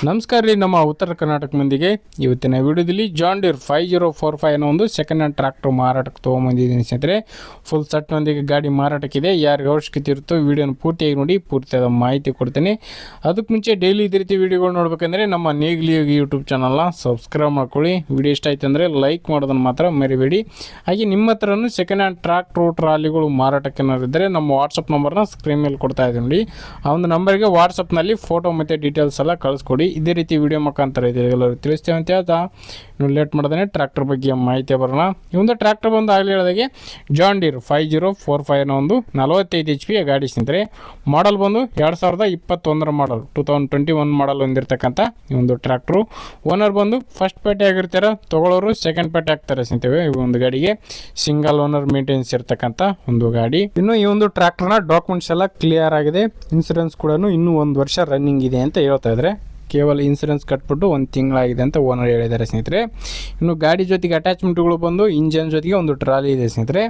ನಮಸ್ಕಾರ ರೀ, ನಮ್ಮ ಉತ್ತರ ಕರ್ನಾಟಕ ಮಂದಿಗೆ ಇವತ್ತಿನ ವಿಡಿಯೋದಲ್ಲಿ ಜಾನ್ ಡೀರ್ 5045 ಅನ್ನೋ ಒಂದು ಸೆಕೆಂಡ್ ಹ್ಯಾಂಡ್ ಟ್ರ್ಯಾಕ್ಟರ್ ಮಾರಾಟಕ್ಕೆ ತೊಗೊಂಬಂದಿದ್ದೀನಿ ಸ್ನೇಹಿತರೆ. ಫುಲ್ ಸೆಟ್ನೊಂದಿಗೆ ಗಾಡಿ ಮಾರಾಟಕ್ಕಿದೆ. ಯಾರಿಗೆ ಅವಶ್ಯಕತೆ ಇರುತ್ತೋ ವಿಡಿಯೋನ ಪೂರ್ತಿಯಾಗಿ ನೋಡಿ, ಪೂರ್ತಿಯಾದ ಮಾಹಿತಿ ಕೊಡ್ತೀನಿ. ಅದಕ್ಕೆ ಮುಂಚೆ ಡೈಲಿ ಇದೇ ರೀತಿ ವಿಡಿಯೋಗಳು ನೋಡಬೇಕಂದ್ರೆ ನಮ್ಮ ನೇಗ್ಲಿ ಯೂಟ್ಯೂಬ್ ಚಾನಲ್ನ ಸಬ್ಸ್ಕ್ರೈಬ್ ಮಾಡ್ಕೊಳ್ಳಿ. ವಿಡಿಯೋ ಇಷ್ಟ ಆಯ್ತು ಅಂದರೆ ಲೈಕ್ ಮಾಡೋದನ್ನು ಮಾತ್ರ ಮರಿಬೇಡಿ. ಹಾಗೆ ನಿಮ್ಮ ಹತ್ರನೂ ಸೆಕೆಂಡ್ ಹ್ಯಾಂಡ್ ಟ್ರ್ಯಾಕ್ಟ್ರು ಟ್ರಾಲಿಗಳು ಮಾರಾಟಕ್ಕೆ ಏನಾರಿದ್ದರೆ ನಮ್ಮ ವಾಟ್ಸಪ್ ನಂಬರ್ನ ಸ್ಕ್ರೀನ್ ಮೇಲೆ ಕೊಡ್ತಾ ಇದ್ದೀನಿ ನೋಡಿ. ಆ ಒಂದು ನಂಬರ್ಗೆ ವಾಟ್ಸಪ್ನಲ್ಲಿ ಫೋಟೋ ಮತ್ತು ಡೀಟೇಲ್ಸ್ ಎಲ್ಲ ಕಳಿಸ್ಕೊಡಿ. ಇದೇ ರೀತಿ ವಿಡಿಯೋ ಮುಖಾಂತರ ಎಲ್ಲರೂ ತಿಳಿಸ್ತೇವೆ ಅಂತ ಹೇಳ್ತಾ ಇನ್ನು ಲೇಟ್ ಮಾಡೋದೇ ಟ್ರ್ಯಾಕ್ಟರ್ ಬಗ್ಗೆ ಮಾಹಿತಿ ಬರೋಣ. ಈ ಒಂದು ಟ್ರ್ಯಾಕ್ಟರ್ ಬಂದು ಆಗಲಿ ಹೇಳಿದಾಗೆ ಜಾನ್ ಡೀರ್ 5045 ಅನ್ನೋ ಒಂದು 45 HP ಗಾಡಿ ಸ್ನೇಹಿತರೆ. ಮಾಡಲ್ ಬಂದು 2021 ಮಾಡಲ್, 2021 ಮಾಡಲ್ ಹೊಂದಿರತಕ್ಕಂಥ ಈ ಒಂದು ಟ್ರ್ಯಾಕ್ಟ್ರು. ಓನರ್ ಬಂದು ಫಸ್ಟ್ ಪೇಟೆ ಆಗಿರ್ತಾರೆ, ತೊಗೊಳ್ಳೋರು ಸೆಕೆಂಡ್ ಪೇಟೆ ಆಗ್ತಾರೆ ಸ್ನೇಹಿತರೆ. ಈ ಒಂದು ಗಾಡಿಗೆ ಸಿಂಗಲ್ ಓನರ್ ಮೇಂಟೆನೆನ್ಸ್ ಇರ್ತಕ್ಕಂಥ ಒಂದು ಗಾಡಿ. ಇನ್ನು ಈ ಒಂದು ಟ್ರ್ಯಾಕ್ಟರ್ನ ಡಾಕ್ಯುಮೆಂಟ್ಸ್ ಎಲ್ಲ ಕ್ಲಿಯರ್ ಆಗಿದೆ. ಇನ್ಸೂರೆನ್ಸ್ ಕೂಡ ಇನ್ನೂ 1 ವರ್ಷ ರನ್ನಿಂಗ್ ಇದೆ ಅಂತ ಹೇಳ್ತಾ ಇದ್ದಾರೆ. ಕೇವಲ ಇನ್ಸೂರೆನ್ಸ್ ಕಟ್ಬಿಟ್ಟು 1 ತಿಂಗಳಾಗಿದೆ ಅಂತ ಓನರ್ ಹೇಳಿದ್ದಾರೆ ಸ್ನೇಹಿತರೆ. ಇನ್ನು ಗಾಡಿ ಜೊತೆಗೆ ಅಟ್ಯಾಚ್ಮೆಂಟ್ಗಳು ಬಂದು ಇಂಜನ್ ಜೊತೆಗೆ ಒಂದು ಟ್ರಾಲಿ ಇದೆ ಸ್ನೇಹಿತರೆ.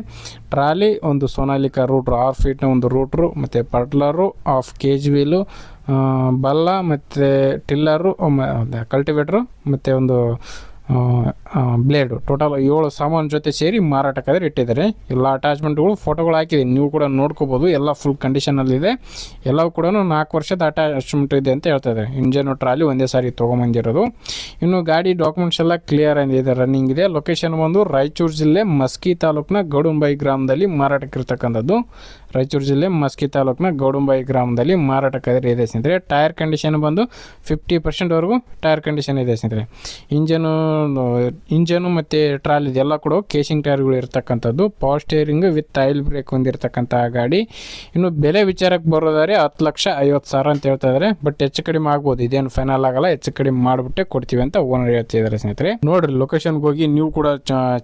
ಟ್ರಾಲಿ ಒಂದು ಸೋನಾಲಿಕಾ ರೂಟ್ರು 6 ಫೀಟ್ನ ಒಂದು ರೂಟ್ರು, ಮತ್ತು ಪಟ್ಲರು, ಹಾಫ್ KG ವೀಲು, ಬಲ್ಲ ಮತ್ತು ಟಿಲ್ಲರು, ಕಲ್ಟಿವೇಟ್ರು ಮತ್ತು ಒಂದು ಬ್ಲೇಡು, ಟೋಟಲ್ 7 ಸಾಮಾನು ಜೊತೆ ಸೇರಿ ಮಾರಾಟಕ್ಕಾದ್ರೆ ಇಟ್ಟಿದ್ದಾರೆ. ಎಲ್ಲ ಅಟ್ಯಾಚ್ಮೆಂಟ್ಗಳು ಫೋಟೋಗಳು ಹಾಕಿದೆ, ನೀವು ಕೂಡ ನೋಡ್ಕೋಬೋದು. ಎಲ್ಲ ಫುಲ್ ಕಂಡೀಷನಲ್ಲಿದೆ. ಎಲ್ಲವೂ ಕೂಡ 4 ವರ್ಷದ ಅಟ್ಯಾಚ್ಮೆಂಟ್ ಇದೆ ಅಂತ ಹೇಳ್ತಾ ಇದ್ದಾರೆ. ಇಂಜನು ಟ್ರಾಲಿ ಒಂದೇ ಸಾರಿ ತೊಗೊಂಬಂದಿರೋದು. ಇನ್ನು ಗಾಡಿ ಡಾಕ್ಯುಮೆಂಟ್ಸ್ ಎಲ್ಲ ಕ್ಲಿಯರ್ ಆಗಿದೆ, ರನ್ನಿಂಗ್ ಇದೆ. ಲೊಕೇಶನ್ ಬಂದು ರಾಯಚೂರು ಜಿಲ್ಲೆ ಮಸ್ಕಿ ತಾಲೂಕಿನ ಗೌಡುಂಬಾಯಿ ಗ್ರಾಮದಲ್ಲಿ ಮಾರಾಟಕ್ಕಿರ್ತಕ್ಕಂಥದ್ದು. ರಾಯಚೂರು ಜಿಲ್ಲೆ ಮಸ್ಕಿ ತಾಲೂಕಿನ ಗೌಡುಂಬಾಯಿ ಗ್ರಾಮದಲ್ಲಿ ಮಾರಾಟಕ್ಕಾದ್ರೆ ಇದೆ ಸ್ನೇಹಿತರೆ. ಟೈರ್ ಕಂಡೀಷನ್ ಬಂದು 50% ಟೈರ್ ಕಂಡೀಷನ್ ಇದೆ ಸ್ನೇಹಿತರೆ. ಇಂಜನು ಮತ್ತು ಟ್ರಾಲಿ ಎಲ್ಲ ಕೂಡ ಕೇಸಿಂಗ್ ಟೈರ್ಗಳು ಇರ್ತಕ್ಕಂಥದ್ದು. Power steering with oil brake ಹೊಂದಿರತಕ್ಕಂಥ ಗಾಡಿ. ಇನ್ನು ಬೆಲೆ ವಿಚಾರಕ್ಕೆ ಬರೋದಾದ್ರೆ 10,50,000 ಅಂತ ಹೇಳ್ತಾ ಇದ್ದಾರೆ. ಬಟ್ ಹೆಚ್ಚು ಕಡಿಮೆ ಆಗ್ಬೋದು, ಇದೇನು ಫೈನಲ್ ಆಗಲ್ಲ, ಹೆಚ್ಚು ಕಡಿಮೆ ಮಾಡಿಬಿಟ್ಟೆ ಕೊಡ್ತೀವಿ ಅಂತ ಓನರ್ ಹೇಳ್ತಿದ್ದಾರೆ ಸ್ನೇಹಿತರೆ. ನೋಡಿರಿ, ಲೊಕೇಶನ್ಗೆ ಹೋಗಿ ನೀವು ಕೂಡ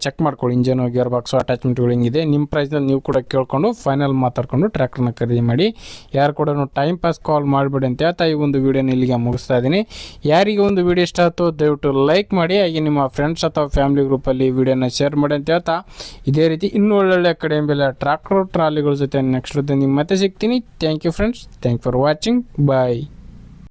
ಚೆಕ್ ಮಾಡ್ಕೊಳ್ಳಿ. ಇಂಜನು, ಗೇರ್ ಬಾಕ್ಸು, ಅಟ್ಯಾಚ್ಮೆಂಟ್ಗಳು ಹಿಂಗಿದೆ. ನಿಮ್ಮ ಪ್ರೈಸ್ನಲ್ಲಿ ನೀವು ಕೂಡ ಕೇಳ್ಕೊಂಡು ಫೈನಲ್ ಮಾತಾಡ್ಕೊಂಡು ಟ್ರ್ಯಾಕ್ಟರ್ನ ಖರೀದಿ ಮಾಡಿ. ಯಾರು ಕೂಡ ಟೈಮ್ ಪಾಸ್ ಕಾಲ್ ಮಾಡಿಬಿಡಿ ಅಂತ ಹೇಳ್ತಾ ಈ ಒಂದು ವಿಡಿಯೋನ ಇಲ್ಲಿಗೆ ಮುಗಿಸ್ತಾ ಇದ್ದೀನಿ. ಯಾರಿಗೆ ಒಂದು ವಿಡಿಯೋ ಇಷ್ಟ ಆಯ್ತು ದಯವಿಟ್ಟು ಲೈಕ್ ಮಾಡಿ. ಹಾಗೆ ನಿಮ್ಮ ಫ್ರೆಂಡ್ಸ್ ಅಥವಾ ಫ್ಯಾಮಿಲಿ ಗ್ರೂಪಲ್ಲಿ ವಿಡಿಯೋನ ಶೇರ್ ಮಾಡಿ ಅಂತ ಹೇಳ್ತಾ ಇದೇ ರೀತಿ ಇನ್ನೂ ಒಳ್ಳೊಳ್ಳೆ ಕಡೆ ಬೆಲೆ ಟ್ರ್ಯಾಕ್ಟರ್ ಟ್ರಾಲಿಗಳ ಜೊತೆ ನೆಕ್ಸ್ಟ್ ನಿಮ್ಮ ಮತ್ತೆ ಸಿಗ್ತೀನಿ. Thank you friends, thank for watching, bye.